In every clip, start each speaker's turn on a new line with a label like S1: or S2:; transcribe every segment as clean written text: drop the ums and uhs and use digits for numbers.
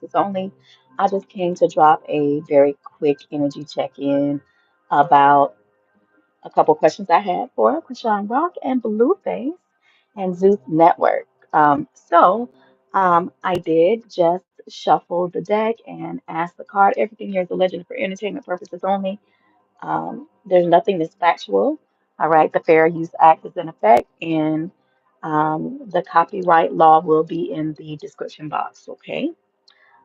S1: purposes only. I just came to drop a very quick energy check-in about a couple questions I had for Chrisean Rock and Blueface and Zeus Network. I did just shuffle the deck and ask the card. Everything here is a legend for entertainment purposes only. There's nothing that's factual. All right, the Fair Use Act is in effect, and the copyright law will be in the description box. Okay.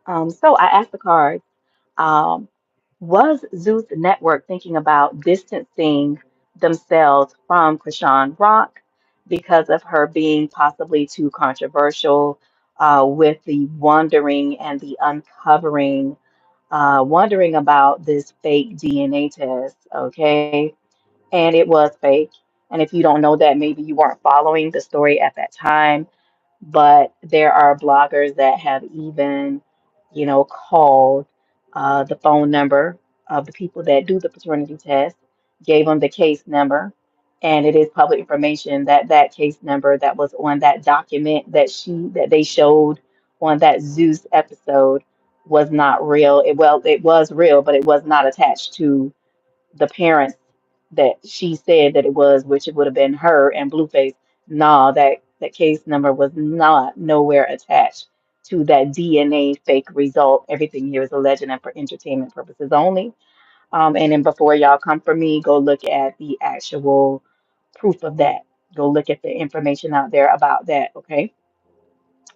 S1: So I asked the cards, um, was Zeus Network thinking about distancing themselves from Krishan Rock because of her being possibly too controversial with the wandering and the uncovering, wondering about this fake DNA test, okay? And it was fake. And if you don't know that, maybe you weren't following the story at that time, but there are bloggers that have even, called the phone number of the people that do the paternity test, gave them the case number, and it is public information that that case number that was on that document that they showed on that Zeus episode was not real. It was real, but it was not attached to the parents that she said that it was, which it would have been her and Blueface. No, that case number was not nowhere attached to that DNA fake result. Everything here is a legend and for entertainment purposes only. And then before y'all come for me, go look at the actual proof of that. Go look at the information out there about that, okay?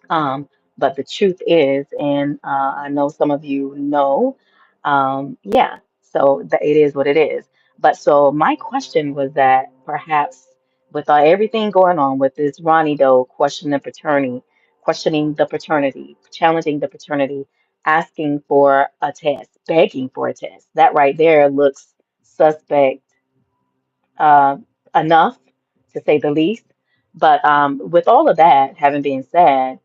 S1: Um, but the truth is, and I know some of you know, yeah, so that it is what it is. But so my question was that perhaps with everything going on with this Ronnie Doe questioning the paternity, challenging the paternity, asking for a test, begging for a test, that right there looks suspect uh, enough, to say the least. But with all of that having been said,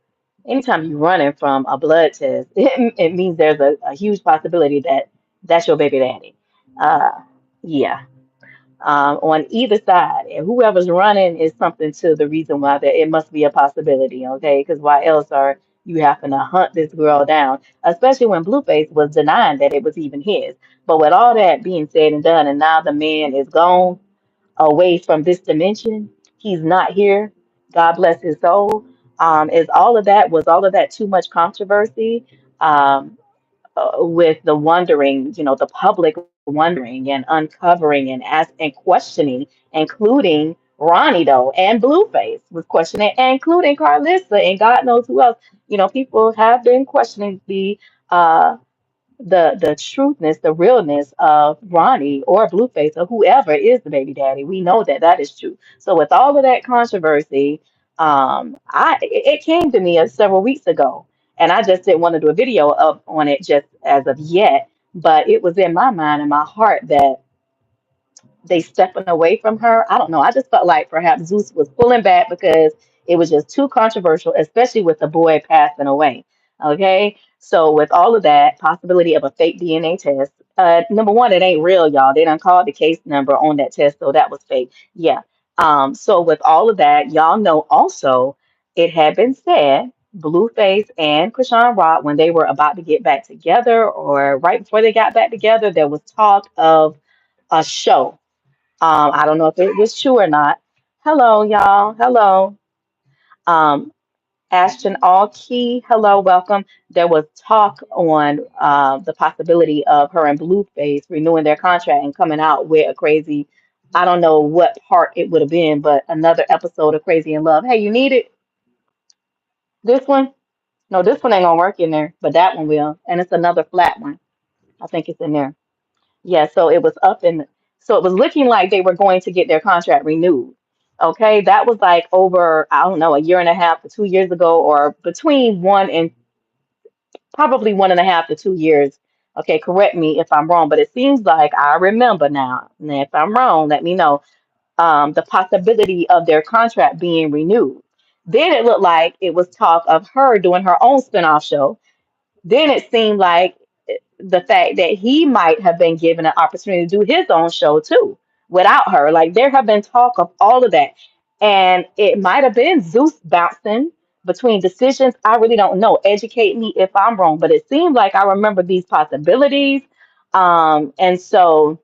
S1: anytime you're running from a blood test, it means there's a huge possibility that that's your baby daddy. Uh, yeah, on either side, and whoever's running is something to the reason why that it must be a possibility, okay? Because why else are you having to hunt this girl down, especially when Blueface was denying that it was even his. But with all that being said and done, and now the man is gone away from this dimension. He's not here. God bless his soul. Was all of that too much controversy? With the wondering, the public wondering and uncovering and questioning, including Ronnie though, and Blueface was questioning, including Carlissa and God knows who else. People have been questioning uh the truthness, the realness of Ronnie or Blueface or whoever is the baby daddy. We know that that is true. So with all of that controversy, it came to me several weeks ago, and I just didn't want to do a video of on it just as of yet. But it was in my mind and my heart that they stepping away from her. I don't know. I just felt like perhaps Zeus was pulling back because it was just too controversial, especially with the boy passing away. Okay. So with all of that possibility of a fake DNA test, number one, it ain't real, y'all. They done called the case number on that test, so that was fake. Yeah. So with all of that, y'all know also it had been said, Blueface and Krishan Rock, when they were about to get back together or right before they got back together, there was talk of a show. I don't know if it was true or not. Hello, y'all. Hello. Um, Ashton Allkey. Hello, welcome. There was talk on the possibility of her and Blueface renewing their contract and coming out with a crazy, I don't know what part it would have been, but another episode of Crazy in Love. Hey, you need it? This one? No, this one ain't gonna work in there, but that one will. And it's another flat one. I think it's in there. Yeah, so it was looking like they were going to get their contract renewed. Okay, that was like over, I don't know, a year and a half to 2 years ago, or between one and probably 1.5 to 2 years. Okay, correct me if I'm wrong, but it seems like I remember now. And if I'm wrong, let me know. The possibility of their contract being renewed. Then it looked like it was talk of her doing her own spinoff show. Then it seemed like the fact that he might have been given an opportunity to do his own show too without her. Like there have been talk of all of that. And it might have been Zeus bouncing between decisions. I really don't know. Educate me if I'm wrong, but it seemed like I remember these possibilities. And so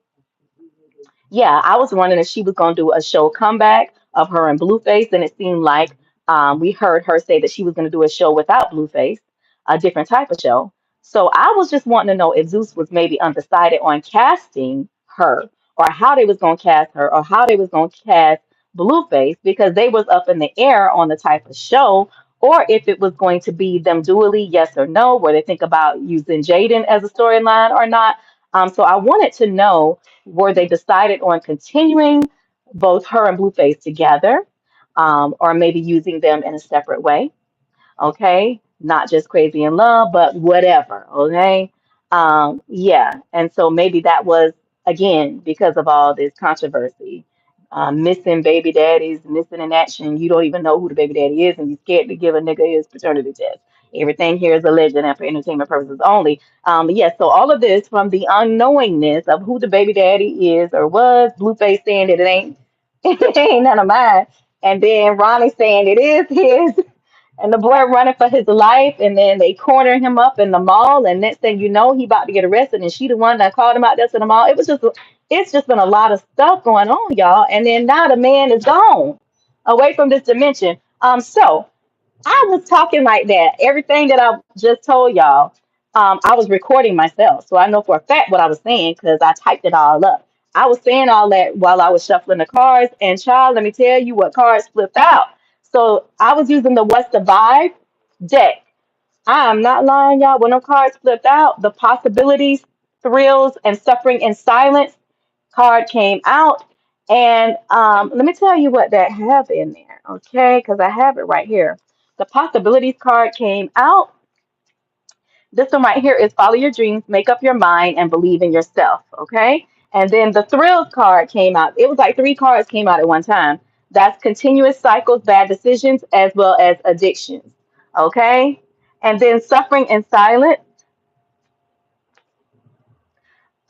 S1: yeah, I was wondering if she was going to do a show comeback of her and Blueface, and it seemed like we heard her say that she was going to do a show without Blueface, a different type of show. So I was just wanting to know if Zeus was maybe undecided on casting her, or how they was going to cast her, or how they was going to cast Blueface, because they was up in the air on the type of show, or if it was going to be them dually, yes or no, where they think about using Jaden as a storyline or not. So I wanted to know, were they decided on continuing both her and Blueface together, or maybe using them in a separate way? Okay, not just crazy in love, but whatever. Okay, yeah, and so maybe that was again because of all this controversy, missing baby daddies, missing in action. You don't even know who the baby daddy is, and you scared to give a nigga his paternity test. Everything here is a legend and for entertainment purposes only. Yes, so all of this from the unknowingness of who the baby daddy is or was. Blueface saying that it ain't, it ain't none of mine, and then Ronnie saying it is his, and the boy running for his life, and then they corner him up in the mall, and next thing you know, he about to get arrested, and she the one that called him out there to the mall. It's just been a lot of stuff going on, y'all. And then now the man is gone, away from this dimension. So I was talking like that. Everything that I just told y'all, I was recording myself, so I know for a fact what I was saying because I typed it all up. I was saying all that while I was shuffling the cards, and child, let me tell you what cards flipped out. So I was using the What's the Vibe deck. I am not lying, y'all. When the cards flipped out, the possibilities, thrills, and suffering in silence card came out. And let me tell you what that have in there, okay? Because I have it right here. The possibilities card came out. This one right here is follow your dreams, make up your mind, and believe in yourself, okay? And then the thrills card came out. It was like three cards came out at one time. That's continuous cycles, bad decisions, as well as addictions, okay? And then suffering in silence,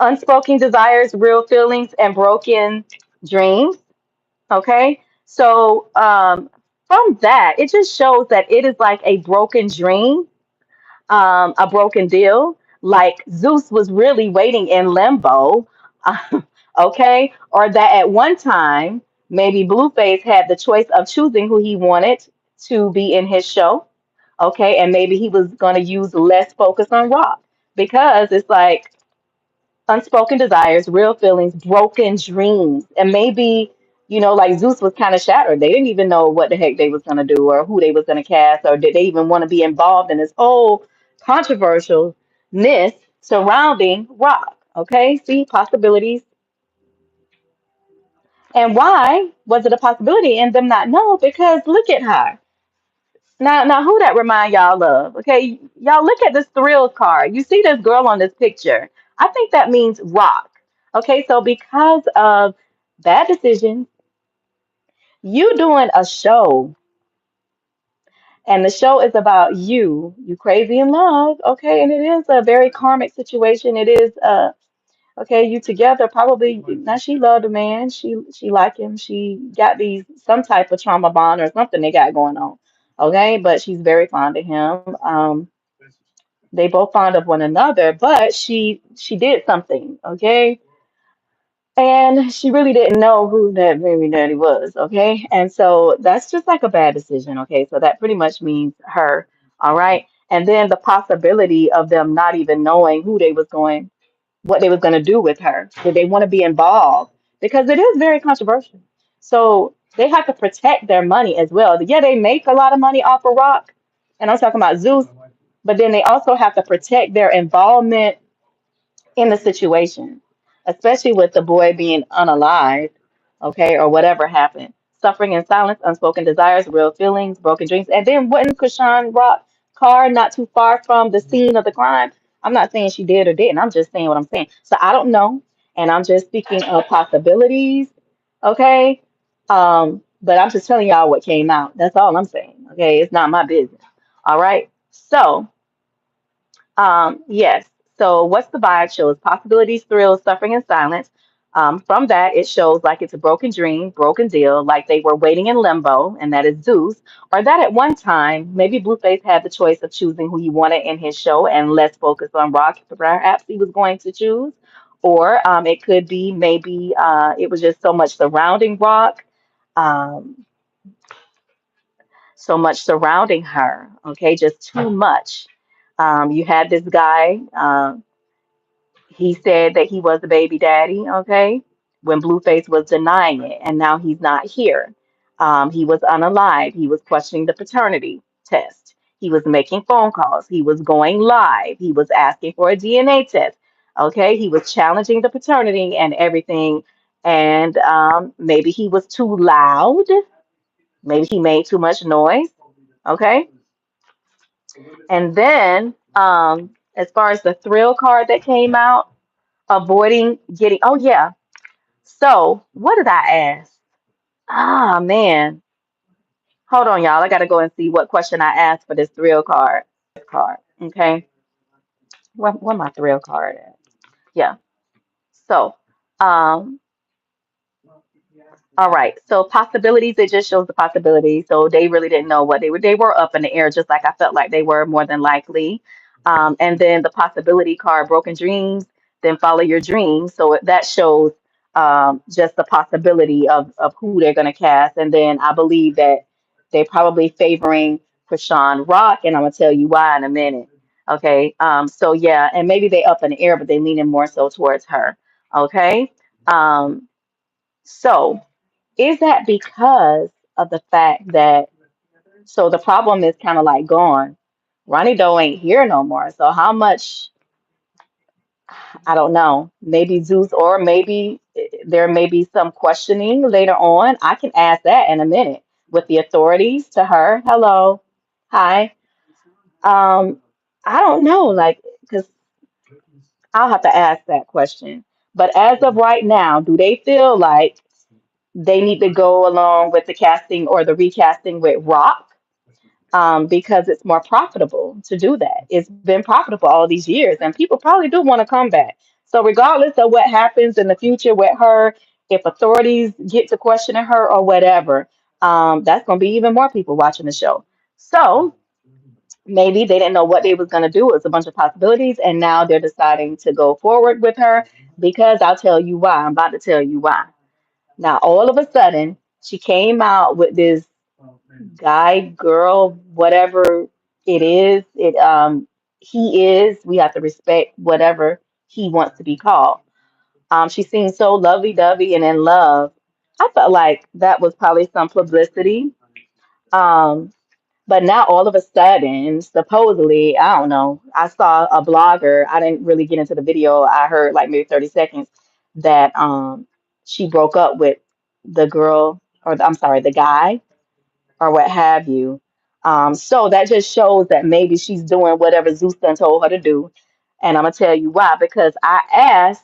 S1: unspoken desires, real feelings, and broken dreams. Okay. So from that, it just shows that it is like a broken dream, a broken deal. Like Zeus was really waiting in limbo. Okay. Or that at one time, maybe Blueface had the choice of choosing who he wanted to be in his show. Okay. And maybe he was going to use less focus on Rock, because it's like unspoken desires, real feelings, broken dreams, and maybe like Zeus was kind of shattered. They didn't even know what the heck they was gonna do or who they was gonna cast, or did they even want to be involved in this whole controversialness surrounding Rock? Okay, see possibilities, and why was it a possibility and them not know? Because look at her. Now, who that remind y'all of? Okay, y'all look at this thrill card. You see this girl on this picture. I think that means rock. Okay, so because of bad decisions, you doing a show, and the show is about you crazy in love. Okay, and it is a very karmic situation. It is okay, you together probably. Now she loved a man. She liked him. She got these some type of trauma bond or something they got going on. Okay, but she's very fond of him. They both fond of one another, but she did something, okay? And she really didn't know who that baby daddy was, okay? And so that's just like a bad decision, okay? So that pretty much means her, all right? And then the possibility of them not even knowing what they was going to do with her. Did they want to be involved? Because it is very controversial. So they have to protect their money as well. Yeah, they make a lot of money off of Rock, and I'm talking about Zeus, but then they also have to protect their involvement in the situation, especially with the boy being unalive, okay, or whatever happened. Suffering in silence, unspoken desires, real feelings, broken dreams. And then wasn't Krishan Rock car not too far from the scene of the crime? I'm not saying she did or didn't. I'm just saying what I'm saying. So I don't know. And I'm just speaking of possibilities, okay? But I'm just telling y'all what came out. That's all I'm saying. Okay, it's not my business. All right. So yes. So what's the vibe shows? Possibilities, thrills, suffering, and silence. From that, it shows like it's a broken dream, broken deal, like they were waiting in limbo, and that is Zeus, or that at one time, maybe Blueface had the choice of choosing who he wanted in his show and less focus on Rock, perhaps he was going to choose. Or it could be maybe it was just um, so much surrounding her, okay, just too much. You had this guy. He said that he was the baby daddy, okay, when Blueface was denying it, and now he's not here. He was unalive. He was questioning the paternity test. He was making phone calls. He was going live. He was asking for a DNA test. Okay, he was challenging the paternity and everything. And maybe he was too loud. Maybe he made too much noise. Okay, and then as far as the thrill card that came out, avoiding getting, oh yeah. So what did I ask? Ah man. Hold on, y'all. I gotta go and see what question I asked for this thrill card. Okay. Where my thrill card at? Yeah. So um all right. So possibilities, it just shows the possibilities. So they really didn't know what they were up in the air, just like I felt like they were more than likely. And then the possibility card, broken dreams, then follow your dreams. So that shows just the possibility of who they're going to cast. And then I believe that they're probably favoring Krishan Rock, and I'm gonna tell you why in a minute. Okay. So yeah, and maybe they up in the air, but they leaning more so towards her. Okay. Um, so is that because of the fact that so the problem is kind of like gone? Ronnie Doe ain't here no more. So how much I don't know. Maybe Zeus or maybe there may be some questioning later on. I can ask that in a minute with the authorities to her. Hello. Hi. Um, I don't know, like, because I'll have to ask that question. But as of right now, do they feel like they need to go along with the casting or the recasting with Rock because it's more profitable to do that. It's been profitable all these years, and people probably do want to come back. So, regardless of what happens in the future with her, if authorities get to questioning her or whatever, that's going to be even more people watching the show. So, maybe they didn't know what they was going to do. It's a bunch of possibilities, and now they're deciding to go forward with her because I'll tell you why. I'm about to tell you why. Now, all of a sudden, she came out with this guy, girl, whatever it is. He is. We have to respect whatever he wants to be called. She seemed so lovey-dovey and in love. I felt like that was probably some publicity. Um, but now all of a sudden, supposedly, I don't know. I saw a blogger. I didn't really get into the video. I heard like maybe 30 seconds that she broke up with the girl, or I'm sorry, the guy, or what have you. So that just shows that maybe she's doing whatever Zeus done told her to do. And I'm gonna tell you why, because I asked,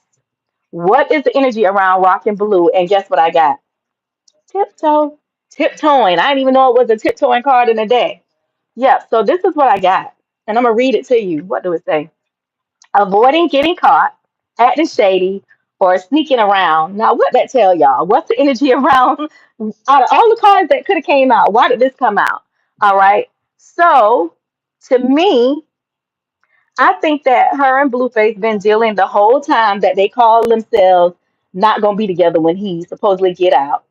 S1: what is the energy around Rock and Blue? And guess what I got? Tiptoe. Tiptoeing. I didn't even know it was a tiptoeing card in the deck. Yep. So this is what I got. And I'm gonna read it to you. What do it say? Avoiding getting caught, acting shady, or sneaking around. Now, what that tell y'all? What's the energy around out of all the cards that could have came out? Why did this come out? All right. So, to me, I think that her and Blueface been dealing the whole time that they call themselves not gonna be together when he supposedly get out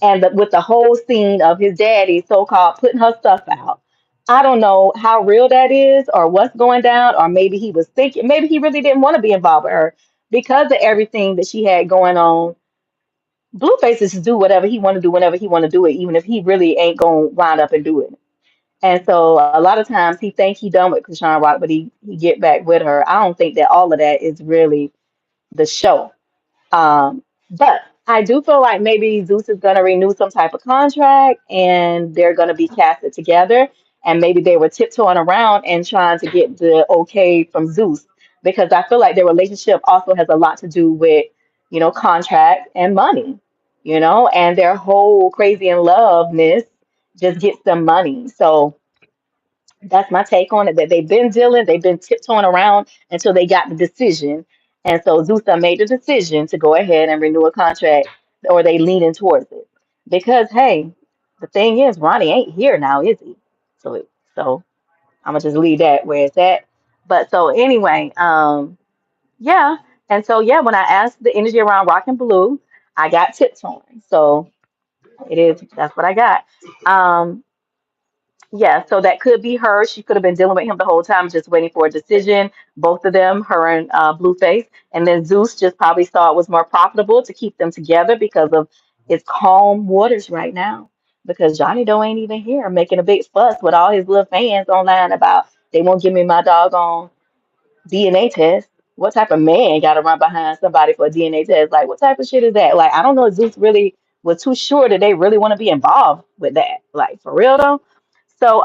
S1: and with the whole scene of his daddy so-called putting her stuff out. I don't know how real that is or what's going down, or maybe he was thinking, maybe he really didn't want to be involved with her because of everything that she had going on. Blueface is to do whatever he want to do whenever he want to do it, even if he really ain't gonna wind up and do it. And so a lot of times he think he done with Krishan Rock, but he get back with her. I don't think that all of that is really the show. But I do feel like maybe Zeus is going to renew some type of contract and they're going to be casted together. And maybe they were tiptoeing around and trying to get the okay from Zeus because I feel like their relationship also has a lot to do with, contract and money, and their whole crazy in loveness just gets them money. So that's my take on it. That they've been dealing, they've been tiptoeing around until they got the decision. And so Zeus done made the decision to go ahead and renew a contract, or they leaning towards it. Because hey, the thing is, Ronnie ain't here now, is he? So I'm gonna just leave that where it's at. But so anyway, yeah. And so yeah, when I asked the energy around rock and blue, I got tiptoeing. So it is that's what I got. Um, yeah, so that could be her. She could have been dealing with him the whole time, just waiting for a decision. Both of them, her and Blueface. And then Zeus just probably saw it was more profitable to keep them together because of it's calm waters right now. Because Johnny Doe ain't even here making a big fuss with all his little fans online about they won't give me my doggone DNA test. What type of man got to run behind somebody for a DNA test? Like, what type of shit is that? Like, I don't know if Zeus really was too sure that they really want to be involved with that. Like, for real though. So,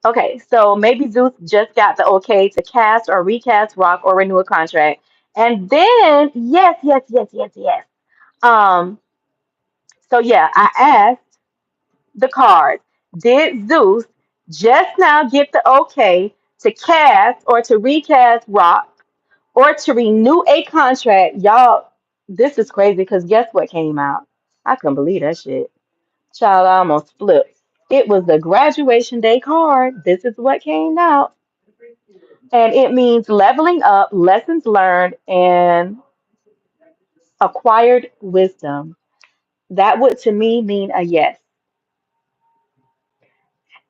S1: okay, so maybe Zeus just got the okay to cast or recast Rock or renew a contract. And then, yes. Um, so yeah, I asked the cards, did Zeus just now get the okay to cast or to recast Rock or to renew a contract? Y'all, this is crazy because guess what came out? I couldn't believe that shit. Child, I almost flipped. It was the graduation day card. This is what came out. And it means leveling up, lessons learned, and acquired wisdom. That would to me mean a yes.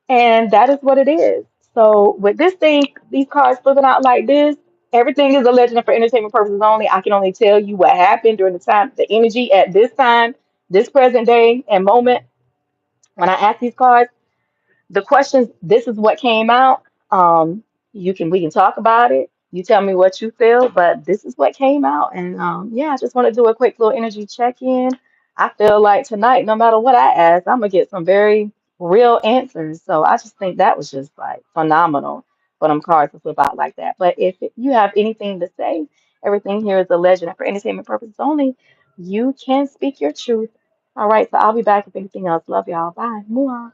S1: And that is what it is. So with this thing, these cards flipping out like this, everything is a legend and for entertainment purposes only. I can only tell you what happened during the time, the energy at this time, this present day and moment. When I ask these cards, the questions, this is what came out. We can talk about it. You tell me what you feel, but this is what came out. And yeah, I just want to do a quick little energy check-in. I feel like tonight, no matter what I ask, I'm gonna get some very real answers. So I just think that was just like phenomenal for them cards to flip out like that. But if you have anything to say, everything here is a legend and for entertainment purposes only. You can speak your truth. All right, so I'll be back if anything else. Love y'all. Bye. Mua.